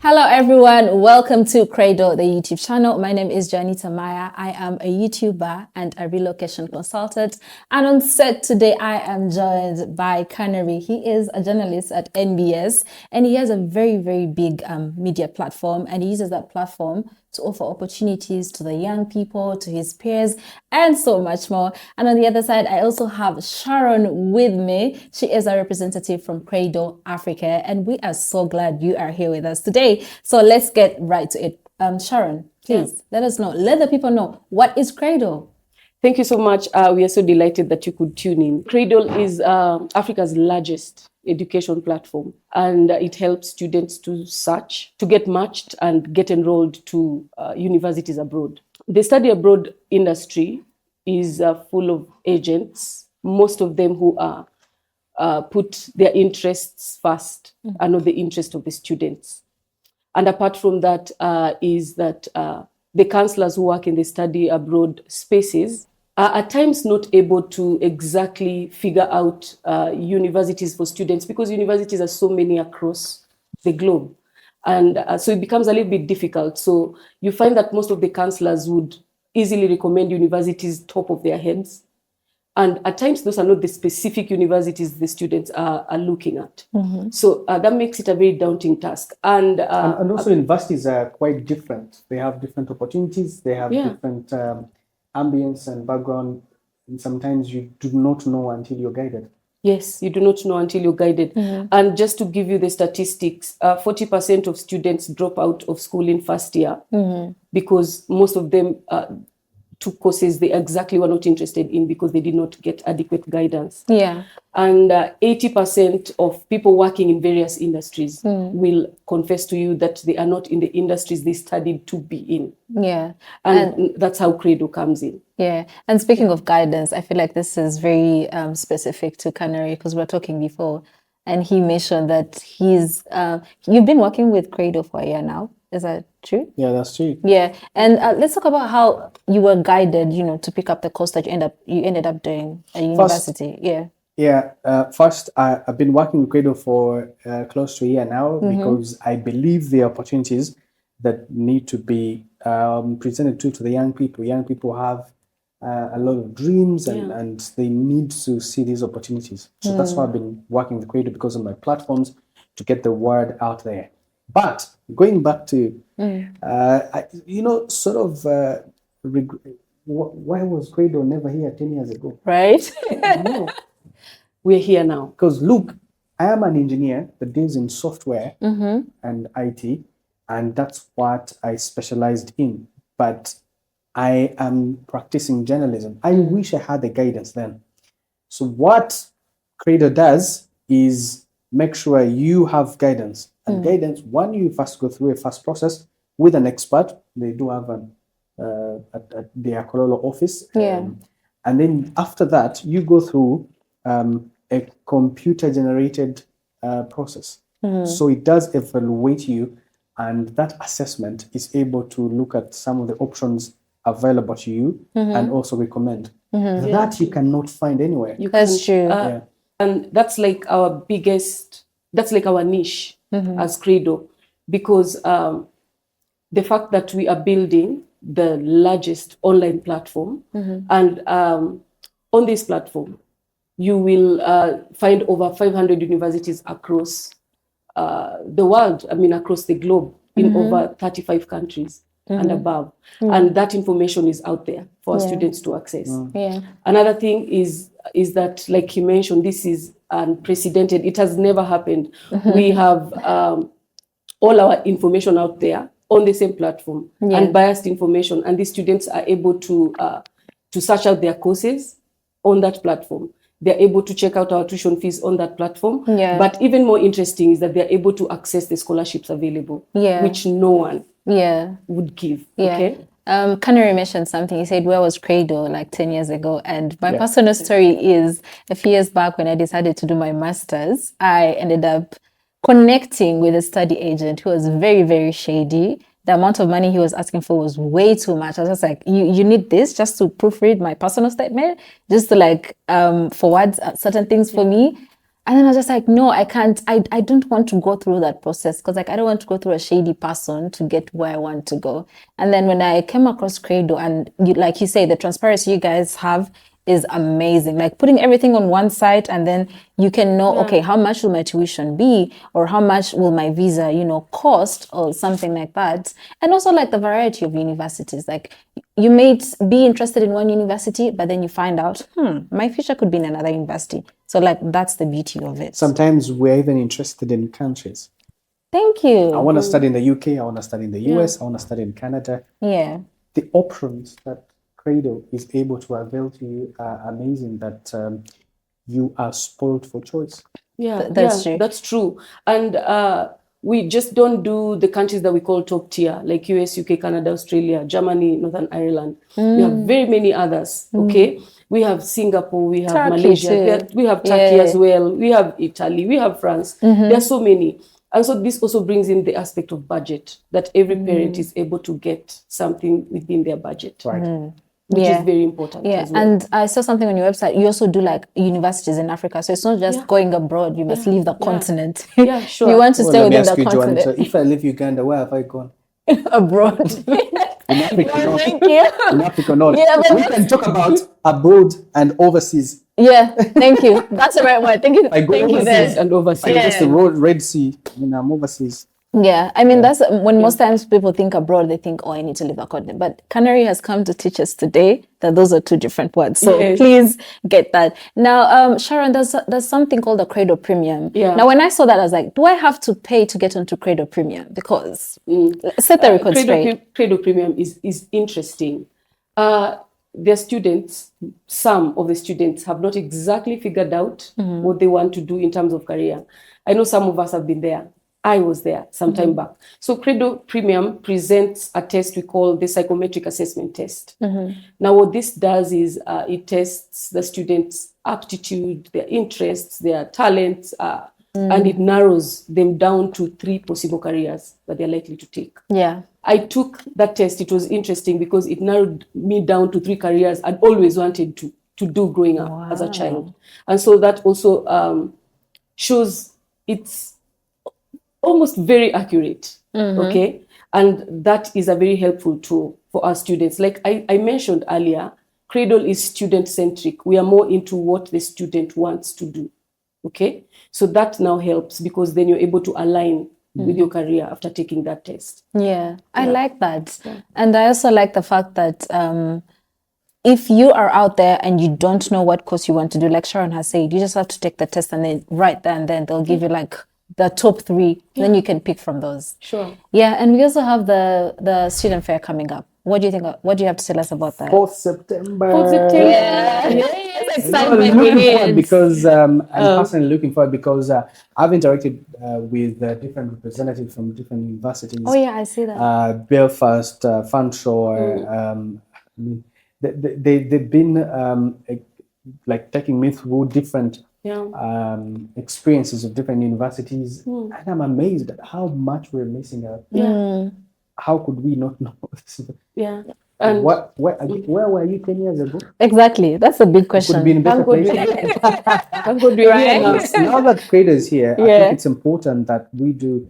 Hello everyone, welcome to Craydel, the YouTube channel. My name is Janita Maya. I am a YouTuber and a relocation consultant. And on set today, I am joined by Canary. He is a journalist at NBS and he has a very, very big media platform, and he uses that platform to offer opportunities to the young people, to his peers, and so much more. And on the other side, I also have Sharon with me. She is a representative from Craydel Africa, and we are so glad you are here with us today. So let's get right to it. Sharon, please let us know, let the people know, what is Craydel? Thank you so much. We are so delighted that you could tune in. Craydel is Africa's largest education platform, and it helps students to search, to get matched and get enrolled to universities abroad. The study abroad industry is full of agents, most of them who are put their interests first and not the interest of the students. And apart from that, the counselors who work in the study abroad spaces are at times not able to exactly figure out universities for students, because universities are so many across the globe. And so it becomes a little bit difficult. So you find that most of the counselors would easily recommend universities top of their heads. And at times, those are not the specific universities the students are looking at. So that makes it a very daunting task. And also universities are quite different. They have different opportunities. They have different ambience and background. And sometimes you do not know until you're guided. Yes, you do not know until you're guided. And just to give you the statistics, 40% of students drop out of school in first year because most of them took courses they exactly were not interested in because they did not get adequate guidance. Yeah. And 80% of people working in various industries will confess to you that they are not in the industries they studied to be in. Yeah. And that's how Craydel comes in. Yeah. And speaking of guidance, I feel like this is very specific to Canary, because we were talking before and he mentioned that you've been working with Craydel for a year now. Is that true? Yeah, that's true. Yeah. And let's talk about how you were guided, to pick up the course that you ended up doing at university. First, I've been working with Craydel for close to a year now because I believe the opportunities that need to be presented to the young people. Young people have a lot of dreams and they need to see these opportunities. So that's why I've been working with Craydel, because of my platforms, to get the word out there. But going back to, why was Craydel never here 10 years ago? Right? No. We're here now. Because look, I am an engineer that deals in software and IT, and that's what I specialized in. But I am practicing journalism. I wish I had the guidance then. So what Craydel does is make sure you have guidance. And guidance, one, you first go through a first process with an expert. They do have at their Kololo office. And then after that, you go through a computer-generated process. So it does evaluate you, and that assessment is able to look at some of the options available to you and also recommend. That you cannot find anywhere. That's true. And that's like our niche as Craydel, because the fact that we are building the largest online platform, and on this platform, you will find over 500 universities across the world, across the globe, in over 35 countries and above. And that information is out there for students to access. Another thing is that, like you mentioned, this is unprecedented. It has never happened. We have all our information out there on the same platform, unbiased information, and these students are able to search out their courses on that platform. They're able to check out our tuition fees on that platform. But even more interesting is that they're able to access the scholarships available, which no one would give. Okay. Canary mentioned something. He said, where was Craydel like 10 years ago? And my personal story is, a few years back when I decided to do my master's, I ended up connecting with a study agent who was very, very shady. The amount of money he was asking for was way too much. I was just like, you need this just to proofread my personal statement, just to forward certain things for me. And then I was just like, no, I can't. I don't want to go through that process because like I don't want to go through a shady person to get where I want to go. And then when I came across Craydel and you, like you say, the transparency you guys have is amazing. Like putting everything on one site and then you can know, okay, how much will my tuition be or how much will my visa, cost or something like that. And also like the variety of universities. Like you may be interested in one university, but then you find out, my future could be in another university. So like that's the beauty of it. Sometimes we're even interested in countries. Thank you. I want to study in the UK, I want to study in the US, I want to study in Canada. Yeah. The options that Craydel is able to avail to you are amazing, that you are spoiled for choice. Yeah, That's true. That's true. And we just don't do the countries that we call top tier, like US, UK, Canada, Australia, Germany, Northern Ireland. We have very many others, okay? We have Singapore, we have Turkey Malaysia, too. we have Turkey as well, we have Italy, we have France. There are so many. And so this also brings in the aspect of budget, that every parent is able to get something within their budget. Right. Which is very important as well. And I saw something on your website. You also do like universities in Africa. So it's not just going abroad. You must leave the continent. Yeah, sure. You want to stay Let me within ask the you, Joanne, continent. so if I leave Uganda, where have I gone? Abroad. In Africa, not. Thank you. In Africa, not. Yeah, but We can talk about abroad and overseas. Yeah, thank you. That's the right word. Thank you. I go Thank you overseas there. And overseas. Like just the road, Red Sea, I'm overseas. Yeah, I mean, that's when most times people think abroad, they think, oh, I need to leave a continent. But Canary has come to teach us today that those are two different words. So please get that. Now, Sharon, there's something called a Craydel Premium. Yeah. Now, when I saw that, I was like, do I have to pay to get onto Craydel Premium? Because set the record straight. Craydel Premium is interesting. Their students, some of the students have not exactly figured out what they want to do in terms of career. I know some of us have been there. I was there some time back. So Craydel Premium presents a test we call the psychometric assessment test. Now, what this does is it tests the students' aptitude, their interests, their talents, and it narrows them down to 3 possible careers that they're likely to take. Yeah. I took that test. It was interesting because it narrowed me down to 3 careers I'd always wanted to do growing up as a child. And so that also shows it's almost very accurate, okay? And that is a very helpful tool for our students. Like I mentioned earlier, Craydel is student-centric. We are more into what the student wants to do, okay? So that now helps because then you're able to align with your career after taking that test. Yeah, I like that. Yeah. And I also like the fact that if you are out there and you don't know what course you want to do, like Sharon has said, you just have to take the test and then right there and then they'll give you like the top 3, then you can pick from those. Sure. Yeah, and we also have the student fair coming up. What do you think? What do you have to tell us about that? 4th September. 4th September. Yes, excitement. I'm looking forward because I'm personally looking forward because I've interacted with different representatives from different universities. Oh yeah, I see that. Belfast, Fanshawe. They've been like taking me through different experiences of different universities, and I'm amazed at how much we're missing out. How could we not know this? And where were you 10 years ago? Exactly, that's a big question. Could be in a better place. Thank God we're here now. Now that Craydel is here, I think it's important that we do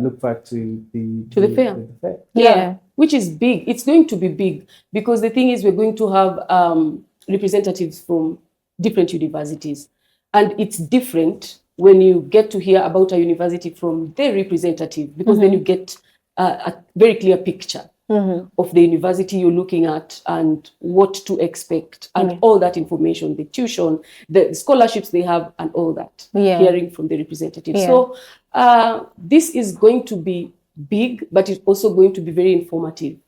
look back to the fair. Yeah, which is big. It's going to be big because the thing is we're going to have representatives from different universities. And it's different when you get to hear about a university from their representative because then you get a very clear picture of the university you're looking at and what to expect and all that information, the tuition, the scholarships they have and all that, hearing from the representative. So this is going to be big, but it's also going to be very informative.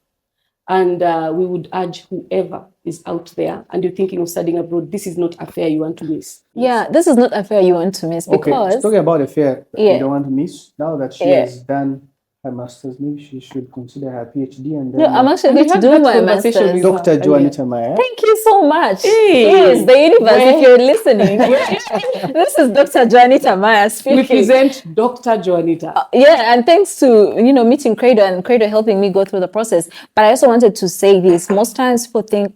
And we would urge whoever is out there and you're thinking of studying abroad, this is not a fair you want to miss. Yeah, this is not a fair you want to miss because... Okay, talking about a fair you don't want to miss, now that she has done her master's. Maybe she should consider her PhD and then No, I'm actually we going to had do that my conversation master's. with Dr. earlier. Juanita Maya. Thank you so much. Hey. Yes, the universe, Where- if you're listening. This is Dr. Juanita Maya speaking. We present Dr. Juanita. Yeah, and thanks to meeting Craydel and Craydel helping me go through the process. But I also wanted to say this: most times people think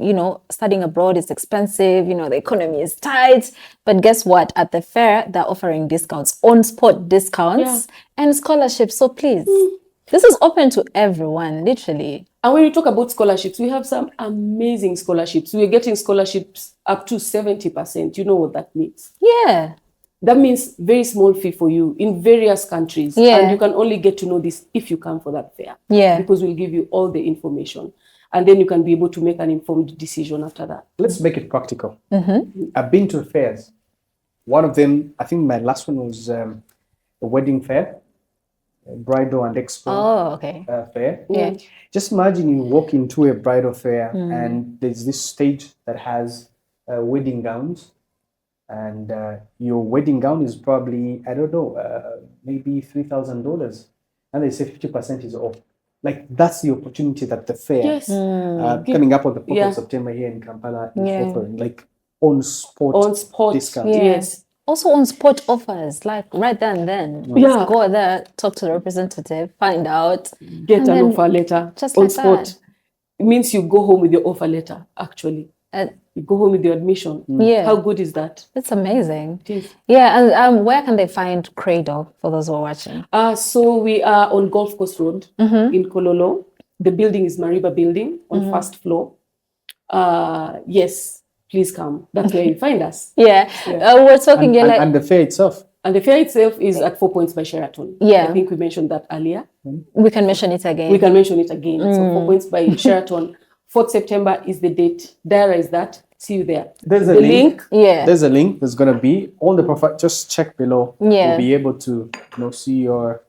studying abroad is expensive. The economy is tight. But guess what? At the fair, they're offering discounts, on-spot discounts, and scholarships. So please, this is open to everyone, literally. And when you talk about scholarships, we have some amazing scholarships. We're getting scholarships up to 70%. You know what that means? Yeah. That means very small fee for you in various countries. Yeah. And you can only get to know this if you come for that fair. Yeah. Because we'll give you all the information. And then you can be able to make an informed decision after that. Let's make it practical. I've been to fairs. One of them, I think my last one was a wedding fair, a bridal and expo Oh, okay. fair. Yeah. Just imagine you walk into a bridal fair and there's this stage that has wedding gowns, and your wedding gown is probably, I don't know, maybe $3,000, and they say 50% is off. Like, that's the opportunity that the fair, Yes. coming up on the 4th Yeah. of September here in Kampala, is Yeah. offering, like on-spot On-spot discount. Yeah. Yes. Also on spot offers, like right then. Yeah. Just go there, talk to the representative, find out. Get And an then offer letter. just on like spot. that. It means you go home with your offer letter, actually. You go home with your admission. Yeah. How good is that? It's amazing. It is. Yeah, and where can they find Craydel for those who are watching? So we are on Golf Coast Road in Kololo. The building is Mariba Building on first floor. Yes, please come. That's where you find us. Yeah, we're talking. And the fair itself. And the fair itself is at 4 Points by Sheraton. Yeah. I think we mentioned that earlier. we can mention it again. We can mention it again. So 4 Points by Sheraton. 4th September is the date. Diarize that. See you there. There's a The link. Yeah. There's a link. There's gonna be on the profile. Just check below. Yeah. You'll be able to see your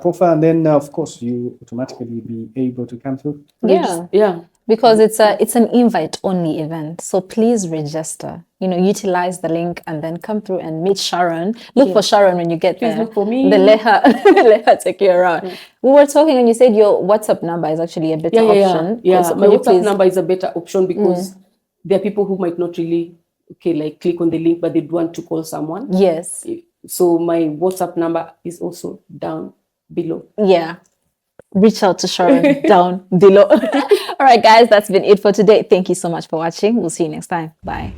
profile, and then of course you automatically be able to come through. Yeah. Yeah. Because it's an invite only event, so please register. Utilize the link and then come through and meet Sharon. Look for Sharon when you get Please there. look for me. Then let her take you around. We were talking and you said your WhatsApp number is actually a better option. Yeah. So My could you WhatsApp please- number is a better option because there are people who might not really click on the link, but they want to call someone. Yes. So my WhatsApp number is also down below. Yeah. Reach out to Sharon down below. All right, guys, that's been it for today. Thank you so much for watching. We'll see you next time. Bye.